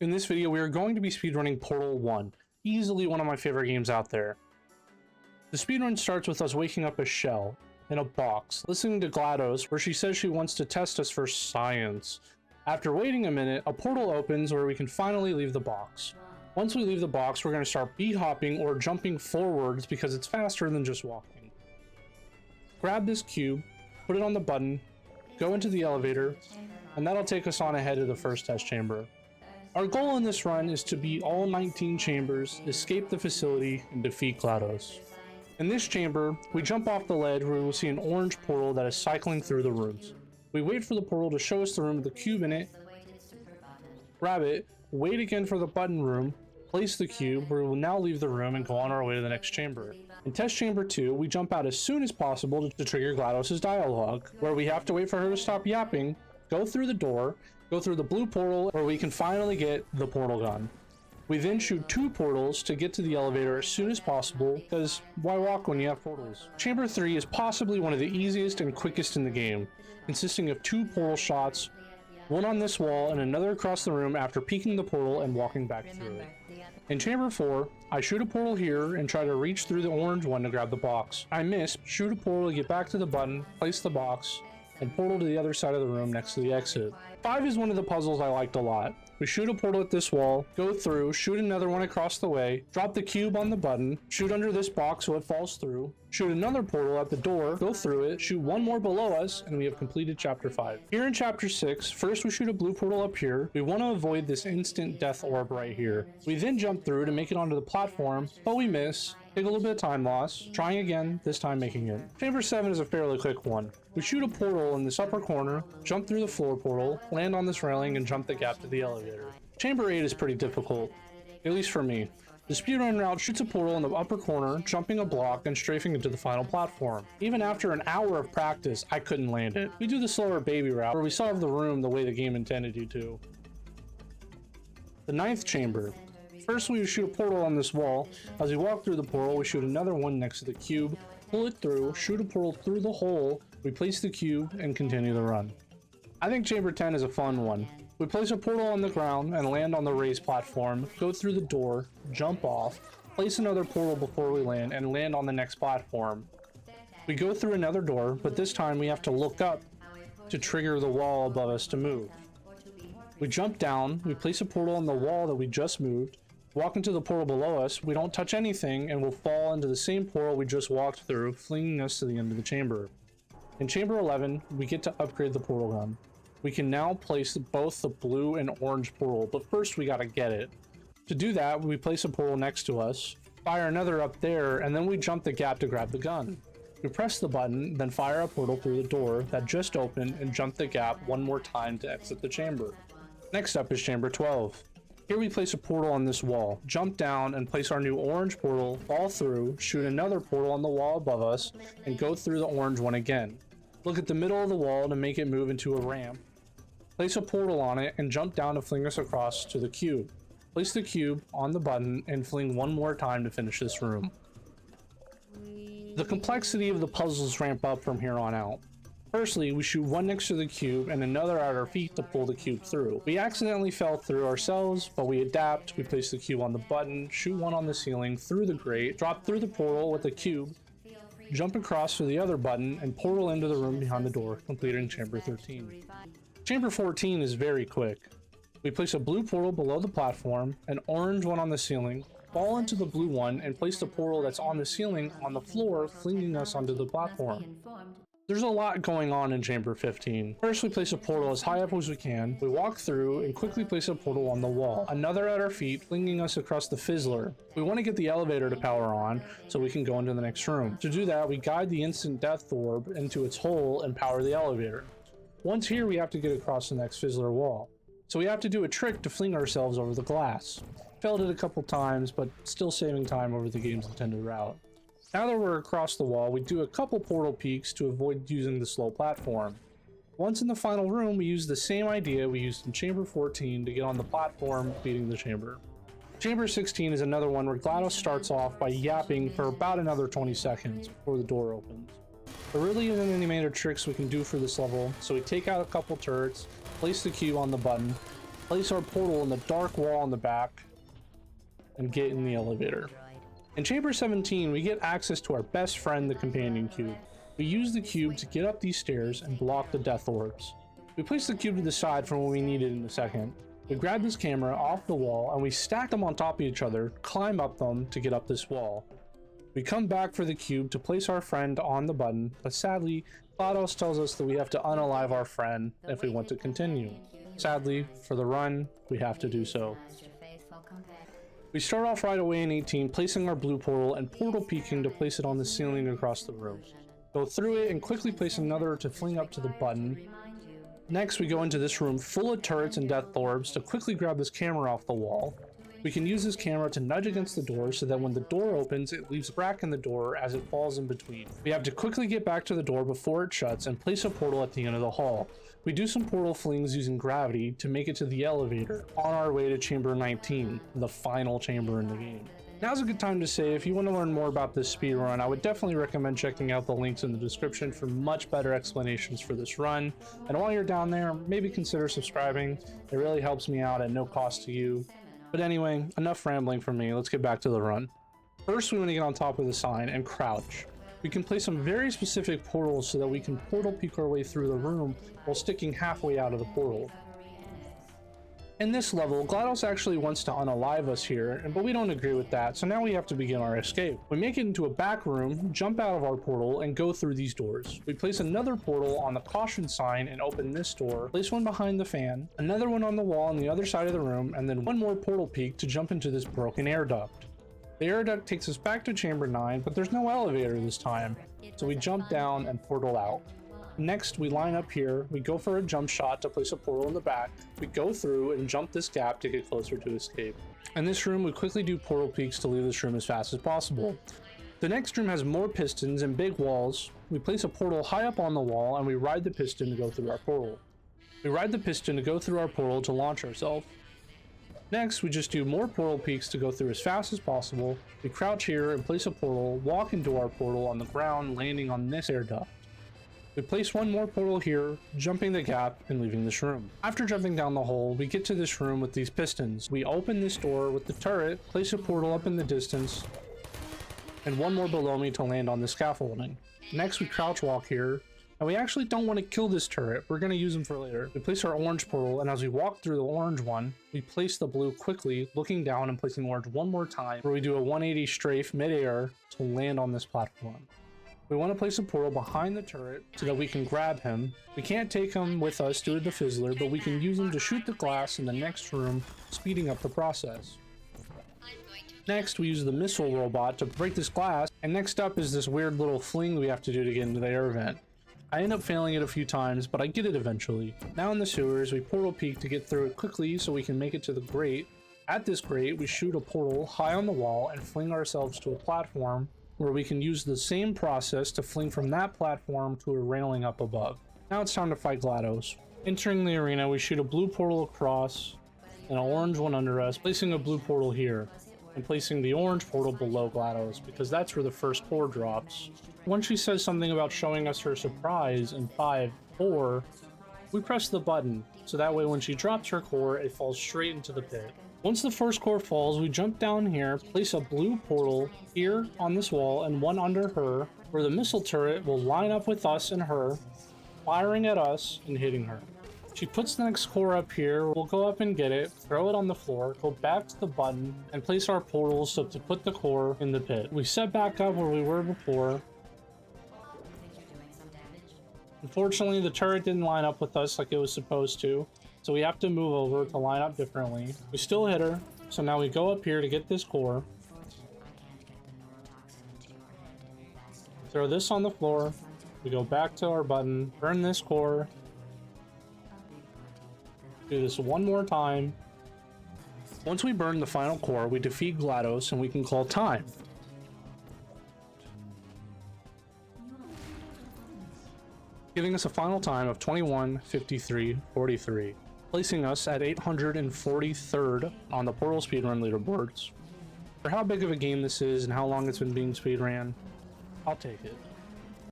In this video, we are going to be speedrunning Portal 1, easily one of my favorite games out there. The speedrun starts with us waking up a shell in a box, listening to GLaDOS where she says she wants to test us for science. After waiting a minute, a portal opens where we can finally leave the box. Once we leave the box, we're going to start beat hopping or jumping forwards because it's faster than just walking. Grab this cube, put it on the button, go into the elevator, and that'll take us on ahead of the first test chamber. Our goal in this run is to beat all 19 chambers, escape the facility, and defeat GLaDOS. In this chamber, we jump off the ledge where we will see an orange portal that is cycling through the rooms. We wait for the portal to show us the room with the cube in it, grab it, wait again for the button room, place the cube, where we will now leave the room and go on our way to the next chamber. In test chamber 2, we jump out as soon as possible to trigger GLaDOS' dialogue, where we have to wait for her to stop yapping, go through the door, go through the blue portal where we can finally get the portal gun. We then shoot 2 portals to get to the elevator as soon as possible, because why walk when you have portals? Chamber 3 is possibly one of the easiest and quickest in the game, consisting of 2 portal shots, one on this wall and another across the room after peeking the portal and walking back through it. In chamber 4, I shoot a portal here and try to reach through the orange one to grab the box. I miss, shoot a portal to get back to the button, place the box, and portal to the other side of the room next to the exit. 5 is one of the puzzles I liked a lot. We shoot a portal at this wall, go through, shoot another one across the way, drop the cube on the button, shoot under this box so it falls through, shoot another portal at the door, go through it, shoot one more below us, and we have completed chapter 5. Here in chapter 6, first we shoot a blue portal up here. We want to avoid this instant death orb right here. We then jump through to make it onto the platform, but we miss. Take a little bit of time loss, trying again, this time making it. Chamber 7 is a fairly quick one. We shoot a portal in this upper corner, jump through the floor portal, land on this railing, and jump the gap to the elevator. Chamber 8 is pretty difficult, at least for me. The speedrun route shoots a portal in the upper corner, jumping a block and strafing into the final platform. Even after an hour of practice, I couldn't land it. We do the slower baby route, where we solve the room the way the game intended you to. The 9th chamber. First, we shoot a portal on this wall. As we walk through the portal, we shoot another one next to the cube, pull it through, shoot a portal through the hole, we place the cube, and continue the run. I think chamber 10 is a fun one. We place a portal on the ground and land on the raised platform, go through the door, jump off, place another portal before we land, and land on the next platform. We go through another door, but this time we have to look up to trigger the wall above us to move. We jump down, we place a portal on the wall that we just moved, walk into the portal below us, we don't touch anything, and we'll fall into the same portal we just walked through, flinging us to the end of the chamber. In chamber 11, we get to upgrade the portal gun. We can now place both the blue and orange portal, but first we gotta get it. To do that, we place a portal next to us, fire another up there, and then we jump the gap to grab the gun. We press the button, then fire a portal through the door that just opened and jump the gap one more time to exit the chamber. Next up is chamber 12. Here we place a portal on this wall, jump down and place our new orange portal, fall through, shoot another portal on the wall above us, and go through the orange one again. Look at the middle of the wall to make it move into a ramp. Place a portal on it and jump down to fling us across to the cube. Place the cube on the button and fling one more time to finish this room. The complexity of the puzzles ramp up from here on out. Firstly, we shoot one next to the cube and another at our feet to pull the cube through. We accidentally fell through ourselves, but we adapt. We place the cube on the button, shoot one on the ceiling, through the grate, drop through the portal with the cube, jump across to the other button, and portal into the room behind the door, completing chamber 13. Chamber 14 is very quick. We place a blue portal below the platform, an orange one on the ceiling, fall into the blue one, and place the portal that's on the ceiling on the floor, flinging us onto the platform. There's a lot going on in chamber 15. First, we place a portal as high up as we can. We walk through and quickly place a portal on the wall. Another at our feet, flinging us across the fizzler. We want to get the elevator to power on so we can go into the next room. To do that, we guide the instant death orb into its hole and power the elevator. Once here, we have to get across the next fizzler wall. So we have to do a trick to fling ourselves over the glass. Failed it a couple times, but still saving time over the game's intended route. Now that we're across the wall, we do a couple portal peeks to avoid using the slow platform. Once in the final room, we use the same idea we used in chamber 14 to get on the platform, beating the chamber. Chamber 16 is another one where GLaDOS starts off by yapping for about another 20 seconds before the door opens. There really isn't any major tricks we can do for this level, so we take out a couple turrets, place the cube on the button, place our portal in the dark wall in the back, and get in the elevator. In Chamber 17, we get access to our best friend, the companion cube. We use the cube to get up these stairs and block the death orbs. We place the cube to the side for when we need it in a second. We grab this camera off the wall and we stack them on top of each other, climb up them to get up this wall. We come back for the cube to place our friend on the button, but sadly, GLaDOS tells us that we have to unalive our friend if we want to continue. Sadly, for the run, we have to do so. We start off right away in 18, placing our blue portal and portal peeking to place it on the ceiling across the room. Go through it and quickly place another to fling up to the button. Next, we go into this room full of turrets and death orbs to quickly grab this camera off the wall. We can use this camera to nudge against the door so that when the door opens, it leaves a crack in the door as it falls in between. We have to quickly get back to the door before it shuts and place a portal at the end of the hall. We do some portal flings using gravity to make it to the elevator on our way to Chamber 19, the final chamber in the game. Now's a good time to say if you want to learn more about this speedrun, I would definitely recommend checking out the links in the description for much better explanations for this run. And while you're down there, maybe consider subscribing. It really helps me out at no cost to you. But anyway, enough rambling from me, let's get back to the run. First, we want to get on top of the sign and crouch. We can place some very specific portals so that we can portal peek our way through the room while sticking halfway out of the portal. In this level, GLaDOS actually wants to unalive us here, but we don't agree with that, so now we have to begin our escape. We make it into a back room, jump out of our portal, and go through these doors. We place another portal on the caution sign and open this door, place one behind the fan, another one on the wall on the other side of the room, and then one more portal peek to jump into this broken air duct. The air duct takes us back to Chamber 9, but there's no elevator this time, so we jump down and portal out. Next, we line up here, we go for a jump shot to place a portal in the back, we go through and jump this gap to get closer to escape. In this room, we quickly do portal peeks to leave this room as fast as possible. The next room has more pistons and big walls. We place a portal high up on the wall and we ride the piston to go through our portal. We ride the piston to go through our portal to launch ourselves. Next, we just do more portal peeks to go through as fast as possible. We crouch here and place a portal, walk into our portal on the ground, landing on this air duct. We place one more portal here, jumping the gap and leaving this room. After jumping down the hole, we get to this room with these pistons. We open this door with the turret, place a portal up in the distance, and one more below me to land on the scaffolding. Next, we crouch walk here, and we actually don't want to kill this turret. We're going to use them for later. We place our orange portal, and as we walk through the orange one, we place the blue quickly, looking down and placing orange one more time, where we do a 180 strafe midair to land on this platform. We want to place a portal behind the turret so that we can grab him. We can't take him with us due to the fizzler, but we can use him to shoot the glass in the next room, speeding up the process. Next, we use the missile robot to break this glass, and next up is this weird little fling we have to do to get into the air vent. I end up failing it a few times, but I get it eventually. Now in the sewers, we portal peek to get through it quickly so we can make it to the grate. At this grate, we shoot a portal high on the wall and fling ourselves to a platform where we can use the same process to fling from that platform to a railing up above. Now it's time to fight GLaDOS. Entering the arena, we shoot a blue portal across and an orange one under us, placing a blue portal here, and placing the orange portal below GLaDOS because that's where the first core drops. Once she says something about showing us her surprise in 5, 4, we press the button, so that way when she drops her core, it falls straight into the pit. Once the first core falls, we jump down here, place a blue portal here on this wall and one under her, where the missile turret will line up with us and her, firing at us and hitting her. She puts the next core up here, we'll go up and get it, throw it on the floor, go back to the button, and place our portals so to put the core in the pit. We set back up where we were before. Unfortunately, the turret didn't line up with us like it was supposed to, so we have to move over to line up differently. We still hit her, so now we go up here to get this core. Throw this on the floor. We go back to our button, burn this core. Do this one more time. Once we burn the final core, we defeat GLaDOS and we can call time. Giving us a final time of 21:53:43, placing us at 843rd on the Portal speedrun leaderboards. For how big of a game this is and how long it's been being speedran, I'll take it.